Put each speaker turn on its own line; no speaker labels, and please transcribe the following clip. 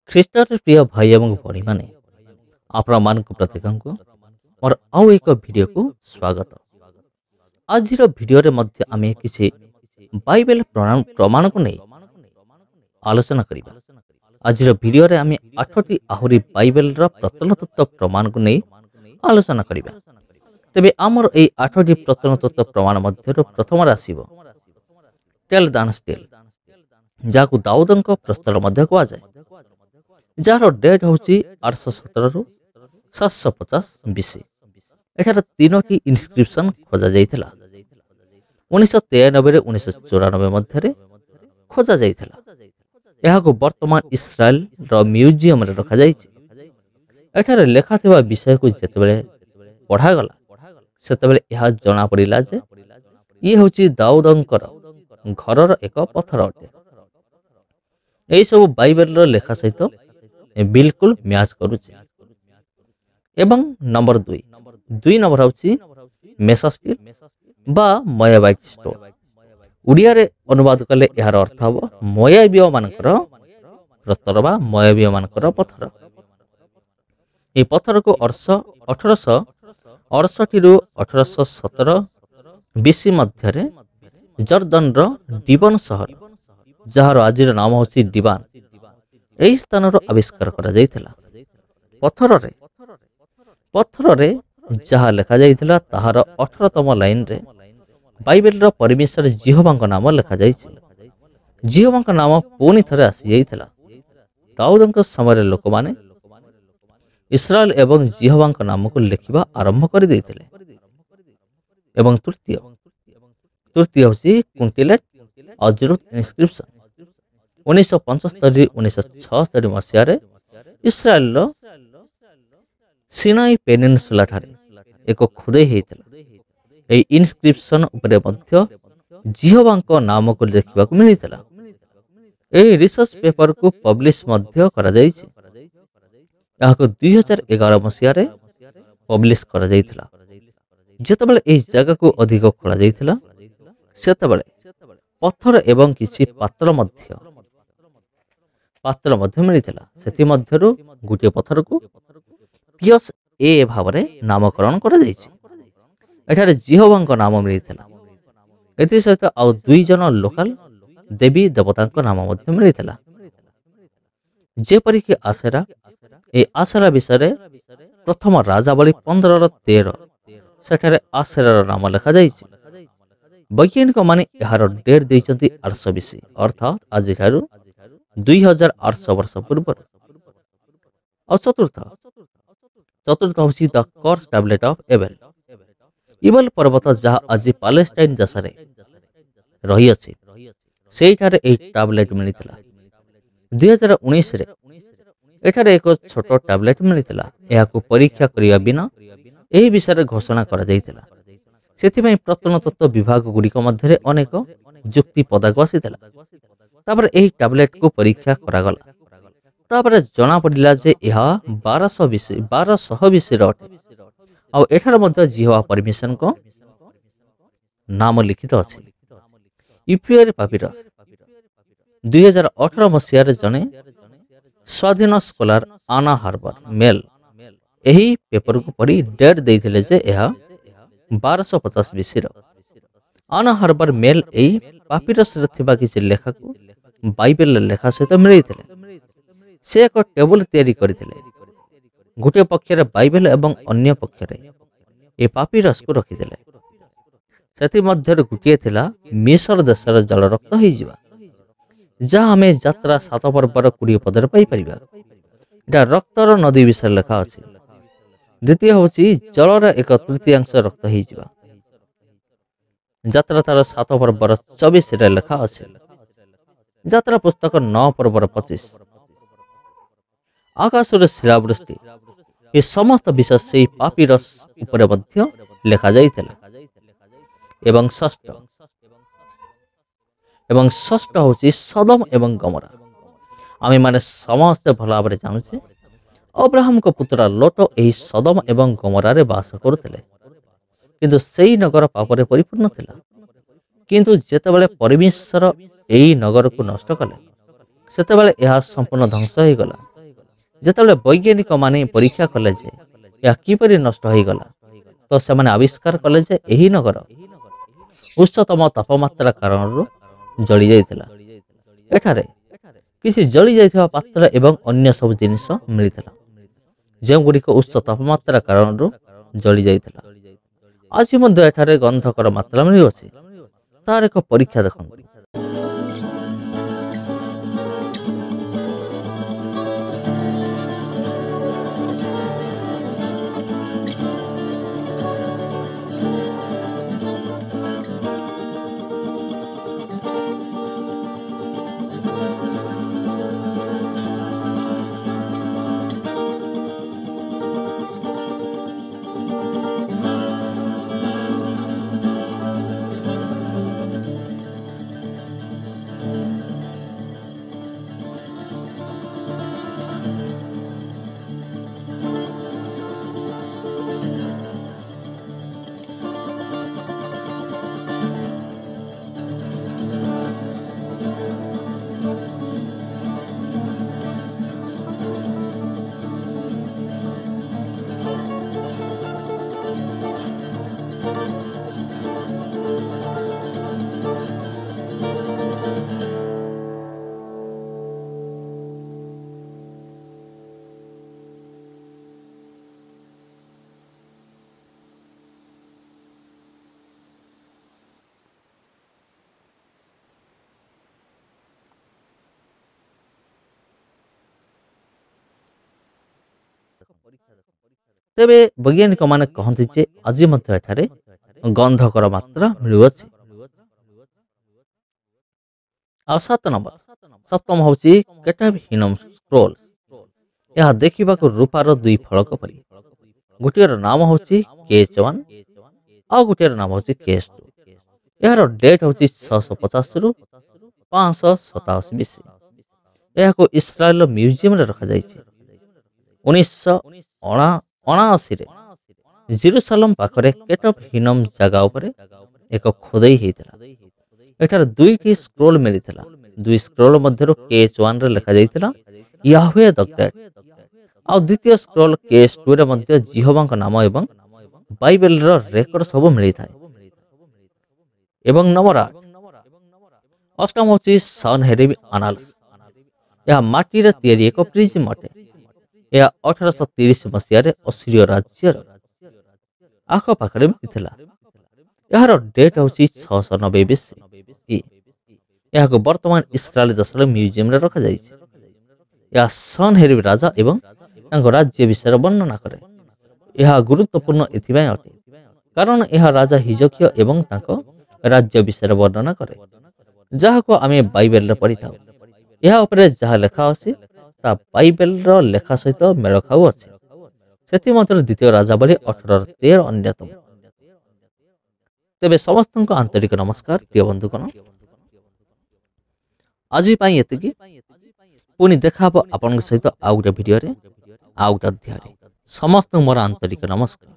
ଖ୍ରୀଷ୍ଟରେ ପ୍ରିୟ ଭାଇ ଏବଂ ଭଉଣୀମାନେ ଆପଣମାନଙ୍କ ପ୍ରତ୍ୟେକଙ୍କୁ ମୋର ଆଉ ଏକ ଭିଡ଼ିଓକୁ ସ୍ୱାଗତ। ଆଜିର ଭିଡ଼ିଓରେ ମଧ୍ୟ ଆମେ କିଛି ବାଇବେଲ ପ୍ରମାଣକୁ ନେଇ ଆଲୋଚନା କରିବା। ଆଜିର ଭିଡ଼ିଓରେ ଆମେ 8ଟି ଆହୁରି ବାଇବେଲର ପ୍ରତ୍ନତତ୍ତ୍ୱ ପ୍ରମାଣକୁ ନେଇ ଆଲୋଚନା କରିବା। ତେବେ ଆମର ଏହି 8ଟି ପ୍ରତ୍ନତତ୍ତ୍ୱ ପ୍ରମାଣ ମଧ୍ୟରୁ ପ୍ରଥମରେ ଆସିବ ଟେଲ୍ ଦାନ୍ ଷ୍ଟିଲ୍, ଯାହାକୁ ଦାଉଦଙ୍କ ପ୍ରସ୍ତର ମଧ୍ୟ କୁହାଯାଏ, ଯାହାର ଡେଟ୍ ହେଉଛି 817 750 BC। ଏଠାରେ 3ଟି ଇନସ୍କ୍ରିପସନ୍ ଖୋଜାଯାଇଥିଲା। 1993 1994 ମଧ୍ୟରେ ଖୋଜାଯାଇଥିଲା। ଏହାକୁ ବର୍ତ୍ତମାନ ଇସ୍ରାଏଲର ମ୍ୟୁଜିୟମରେ ରଖାଯାଇଛି। ଏଠାରେ ଲେଖାଥିବା ବିଷୟକୁ ଯେତେବେଳେ ପଢ଼ାଗଲା ସେତେବେଳେ ଏହା ଜଣାପଡ଼ିଲା ଯେ ଇଏ ହେଉଛି ଦାଉଦଙ୍କର ଘରର ଏକ ପଥର ଅଟେ। ଏହିସବୁ ବାଇବେଲର ଲେଖା ସହିତ ବିଲକୁଲ ମ୍ୟାଚ୍ କରୁଛି। ଏବଂ ନମ୍ବର 2 ନମ୍ବର ହେଉଛି ମେସା ଷ୍ଟିଲ୍ ବା ମୋୟାବାଇଟ୍ ଷ୍ଟୋନ୍। ଓଡ଼ିଆରେ ଅନୁବାଦ କଲେ ଏହାର ଅର୍ଥ ହେବ ମୋୟାବୀୟମାନଙ୍କର ପ୍ରସ୍ତର ବା ମୋୟାବୀୟମାନଙ୍କର ପଥର। ଏହି ପଥରକୁ 1868 1817 BC ମଧ୍ୟରେ ଜର୍ଦାନର ଡିବନ ସହର, ଯାହାର ଆଜିର ନାମ ହେଉଛି ଡିବାନ, ଏହି ସ୍ଥାନରୁ ଆବିଷ୍କାର କରାଯାଇଥିଲା। ପଥରରେ ଯାହା ଲେଖାଯାଇଥିଲା ତାହାର 18ତମ ଲାଇନରେ ବାଇବେଲର ପରମେଶ୍ୱର ଜିହୋବାଙ୍କ ନାମ ଲେଖାଯାଇଛି। ଜିହୋବାଙ୍କ ନାମ ପୁଣି ଥରେ ଆସିଯାଇଥିଲା। ଦାଉଦଙ୍କ ସମୟରେ ଲୋକମାନେ ଇସ୍ରାଏଲ ଏବଂ ଜିହୋବାଙ୍କ ନାମକୁ ଲେଖିବା ଆରମ୍ଭ କରିଦେଇଥିଲେ। ଏବଂ ତୃତୀୟ ହେଉଛି କୁଣ୍ଟିଲେଟ୍ ଅଜରୁତ ଇନସ୍କ୍ରିପସନ୍। 1975 1976 ମସିହାରେ ଇସ୍ରାଏଲର ସିନାଇ ପେନିନସୁଲା ଠାରେ ଏକ ଖୋଦେଇ ହୋଇଥିଲା। ଏହି ଇନସ୍କ୍ରିପସନ୍ ଉପରେ ମଧ୍ୟ ଜିହୋବାଙ୍କ ନାମକୁ ଲେଖିବାକୁ ମିଳିଥିଲା। ଏହି ରିସର୍ଚ୍ଚ ପେପରକୁ ପବ୍ଲିଶ ମଧ୍ୟ କରାଯାଇଛି। ଏହାକୁ 2011 ମସିହାରେ ପବ୍ଲିଶ କରାଯାଇଥିଲା। ଯେତେବେଳେ ଏହି ଜାଗାକୁ ଅଧିକ ଖୋଳାଯାଇଥିଲା ସେତେବେଳେ ପଥର ଏବଂ କିଛି ପାତ୍ର ମଧ୍ୟ ମିଳିଥିଲା। ସେଥିମଧ୍ୟରୁ ଗୋଟିଏ ପଥରକୁ ପିୟସ୍ ଏ ଭାବରେ ନାମକରଣ କରାଯାଇଛି। ଏଠାରେ ଜିହୋବାଙ୍କ ନାମ ମିଳିଥିଲା। ଏଥିସହିତ ଆଉ 2 ଜଣ ଲୋକାଲ ଦେବୀ ଦେବତାଙ୍କ ନାମ ମଧ୍ୟ ମିଳିଥିଲା, ଯେପରିକି ଆଶେରା। ଏହି ଆଶେରା ବିଷୟରେ ପ୍ରଥମ ରାଜାବଳୀ 15:13 ସେଠାରେ ଆଶେରାର ନାମ ଲେଖାଯାଇଛି। ବୈଜ୍ଞାନିକମାନେ ଏହାର ଡେଟ୍ ଦେଇଛନ୍ତି 800 BC, ଅର୍ଥାତ୍ ଆଜିଠାରୁ 2800 ବର୍ଷ ପୂର୍ବରୁ। ଆଉ ଚତୁର୍ଥ ହେଉଛି ଦ କର୍ସ ଟ୍ୟାବଲେଟ୍ ଅଫ୍ ଏବେଲ। ଇବଲ ପର୍ବତ, ଯାହା ଆଜି ପାଲେଷ୍ଟାଇନ ଦେଶରେ ରହିଅଛି, ସେଇଠାରେ ଏହି ଟ୍ୟାବଲେଟ୍ ମିଳିଥିଲା। 2019ରେ ଏଠାରେ ଏକ ଛୋଟ ଟ୍ୟାବଲେଟ୍ ମିଳିଥିଲା। ଏହାକୁ ପରୀକ୍ଷା କରିବା ବିନା ଏହି ବିଷୟରେ ଘୋଷଣା କରାଯାଇଥିଲା। ସେଥିପାଇଁ ପ୍ରତ୍ନତତ୍ତ୍ୱ ବିଭାଗ ଗୁଡ଼ିକ ମଧ୍ୟରେ ଅନେକ ଯୁକ୍ତି ପଦାକୁ ଆସିଥିଲା। ତାପରେ ଏହି ଟ୍ୟାବଲେଟକୁ ପରୀକ୍ଷା କରାଗଲା। ତାପରେ ଜଣାପଡ଼ିଲା ଯେ ଏହା 1200 BCର ଅଟେ। ଆଉ ଏଠାରେ ମଧ୍ୟ ଜିହୋବା ପରମେଶ୍ୱରଙ୍କ ନାମ ଲିଖିତ ଅଛି। ଇଫିଓରେ ପାପିରସ୍ 2018 ମସିହାରେ ଜଣେ ସ୍ୱାଧୀନ ସ୍କଲାର ଆନା ହାର୍ବର ମେଲ୍ ଏହି ପେପରକୁ ପଢ଼ି ଡେଟ୍ ଦେଇଥିଲେ ଯେ ଏହା 1250 BCର। ଆନା ହାର୍ବର ମେଲ୍ ଏହି ପାପିରସରେ ଥିବା କିଛି ଲେଖାକୁ ବାଇବେଲର ଲେଖା ସହିତ ମିଳେଇଥିଲେ। ସେ ଏକ ଟେବୁଲ ତିଆରି କରିଥିଲେ। ଗୋଟିଏ ପକ୍ଷରେ ବାଇବେଲ ଏବଂ ଅନ୍ୟ ପକ୍ଷରେ ଏହି ପାପିରସକୁ ରଖିଥିଲେ। ସେଥିମଧ୍ୟରୁ ଗୋଟିଏ ଥିଲା ମିଶର ଦେଶର ଜଳରକ୍ତ ହେଇଯିବା, ଯାହା ଆମେ ଯାତ୍ରା 7 ପର୍ବର 20 ପଦରେ ପାଇପାରିବା। ଏହା ରକ୍ତର ନଦୀ ବିଷୟରେ ଲେଖା ଅଛି। ଦ୍ୱିତୀୟ ହେଉଛି ଜଳର 1/3 ରକ୍ତ ହେଇଯିବା, ଯାତ୍ରା ତାର 7 ପର୍ବର 24ରେ ଲେଖା ଅଛି। ଯାତ୍ରା ପୁସ୍ତକ 9 ପର୍ବର 25। ଆକାଶରେ ଶିଳାବୃଷ୍ଟି, ଏ ସମସ୍ତ ବିଷୟ ସେହି ପାପିରସ୍ ଉପରେ ମଧ୍ୟ ଲେଖାଯାଇଥିଲା। ଏବଂ ଷଷ୍ଠ ହେଉଛି ସଦମ ଏବଂ ଗମରା। ଆମେମାନେ ସମସ୍ତେ ଭଲ ଭାବରେ ଜାଣୁଛେ ଅବ୍ରାହମଙ୍କ ପୁତ୍ର ଲୋଟ ଏହି ସଦମ ଏବଂ ଗମରାରେ ବାସ କରୁଥିଲେ, କିନ୍ତୁ ସେହି ନଗର ପାପରେ ପରିପୂର୍ଣ୍ଣ ଥିଲା। କିନ୍ତୁ ଯେତେବେଳେ ପରମେଶ୍ୱର ଏହି ନଗରକୁ ନଷ୍ଟ କଲେ ସେତେବେଳେ ଏହା ସମ୍ପୂର୍ଣ୍ଣ ଧ୍ୱଂସ ହୋଇଗଲା। ଯେତେବେଳେ ବୈଜ୍ଞାନିକ ମାନେ ପରୀକ୍ଷା କଲେ ଯେ ଏହା କିପରି ନଷ୍ଟ ହୋଇଗଲା, ତ ସେମାନେ ଆବିଷ୍କାର କଲେ ଯେ ଏହି ନଗର ଉଚ୍ଚତମ ତାପମାତ୍ରା କାରଣରୁ ଜଳି ଯାଇଥିଲା। ଏଠାରେ କିଛି ଜଳି ଯାଇଥିବା ପାତ୍ର ଏବଂ ଅନ୍ୟ ସବୁ ଜିନିଷ ମିଳିଥିଲା, ଯେଉଁଗୁଡ଼ିକ ଉଚ୍ଚ ତାପମାତ୍ରା କାରଣରୁ ଜଳି ଯାଇଥିଲା। ଆଜି ମଧ୍ୟ ଏଠାରେ ଗନ୍ଧକର ମାତ୍ରା ମିଳୁଅଛି। ତାର ଏକ ପରୀକ୍ଷା ଦେଖନ୍ତୁ। ତେବେ ବୈଜ୍ଞାନିକ ମାନେ କହନ୍ତି ଯେ ଆଜି ମଧ୍ୟ ଏଠାରେ ଗନ୍ଧକର ମାତ୍ରା ମିଳୁଅଛି। ଆଉ 7 ନମ୍ବର, ସପ୍ତମ ହେଉଛି କେଟାଭ୍ ହିନମ୍ ସ୍କ୍ରୋଲ। ଏହା ଦେଖିବାକୁ ରୂପାର 2 ଫଳକ ପରି। ଗୋଟିଏର ନାମ ହେଉଛି KH1 ଆଉ ଗୋଟିଏର ନାମ ହେଉଛି KH2। ଏହାର ଡେଟ୍ ହେଉଛି 650 ରୁ 587 BC। ଏହାକୁ ଇସ୍ରାଏଲର ମ୍ୟୁଜିୟମରେ ରଖାଯାଇଛି। 1979ରେ ଜେରୁସାଲମ ପାଖରେ କେଟାଭ୍ ହିନମ୍ ଜାଗା ଉପରେ ଏକ ଖୋଦେଇ ହୋଇଥିଲା। ଏଠାରେ 2ଟି ସ୍କ୍ରୋଲ ମିଳିଥିଲା। 2 ସ୍କ୍ରୋଲ ମଧ୍ୟରୁ KH1ରେ ଲେଖାଯାଇଥିଲା ୟାହ୍ୱେ ଦ ଗ୍ରେଟ୍, ଆଉ ଦ୍ୱିତୀୟ ସ୍କ୍ରୋଲ KH2ରେ ମଧ୍ୟ ଜିହୋବାଙ୍କ ନାମ ଏବଂ ବାଇବେଲର ରେକର୍ଡ ସବୁ ମିଳିଥାଏ। ଏବଂ ନମ୍ବର 8, ଅଷ୍ଟମ ହେଉଛି ସନ୍ହେରିବ୍ ଆନାଲ୍ସ। ଏହା ମାଟିରେ ତିଆରି ଏକ ପ୍ରିଜମ ଅଟେ। ଏହା 1830 ମସିହାରେ ଅସିରିୟ ରାଜ୍ୟର ଆଖପାଖରେ ମିଳିଥିଲା। ଏହାର ଡେଟ୍ ହେଉଛି 690 BC। ଏହାକୁ ବର୍ତ୍ତମାନ ଇସ୍ରାଏଲ ଦେଶର ମ୍ୟୁଜିୟମରେ ରଖାଯାଇଛି। ଏହା ସନ୍ହେରିବ୍ ରାଜା ଏବଂ ତାଙ୍କ ରାଜ୍ୟ ବିଷୟରେ ବର୍ଣ୍ଣନା କରେ। ଏହା ଗୁରୁତ୍ୱପୂର୍ଣ୍ଣ ଏଥିପାଇଁ ଅଟେ କାରଣ ଏହା ରାଜା ହିଜକିୟ ଏବଂ ତାଙ୍କ ରାଜ୍ୟ ବିଷୟରେ ବର୍ଣ୍ଣନା କରେ, ଯାହାକୁ ଆମେ ବାଇବେଲରେ ପଢ଼ିଥାଉ। ଏହା ଉପରେ ଯାହା ଲେଖା ଅଛି ତାହା ବାଇବେଲର ଲେଖା ସହିତ ମେଳ ଖାଉଅଛି। ସେଥିମଧ୍ୟରୁ ଦ୍ୱିତୀୟ ରାଜାବଳୀ 18:13 ଅନ୍ୟତମ। ତେବେ ସମସ୍ତଙ୍କୁ ଆନ୍ତରିକ ନମସ୍କାର ପ୍ରିୟ ବନ୍ଧୁଗଣ। ଆଜି ପାଇଁ ଏତିକି। ପୁଣି ଦେଖା ହେବ ଆପଣଙ୍କ ସହିତ ଆଉ ଗୋଟେ ଭିଡ଼ିଓରେ, ଆଉ ଗୋଟେ ଅଧ୍ୟାୟରେ। ସମସ୍ତଙ୍କୁ ମୋର ଆନ୍ତରିକ ନମସ୍କାର।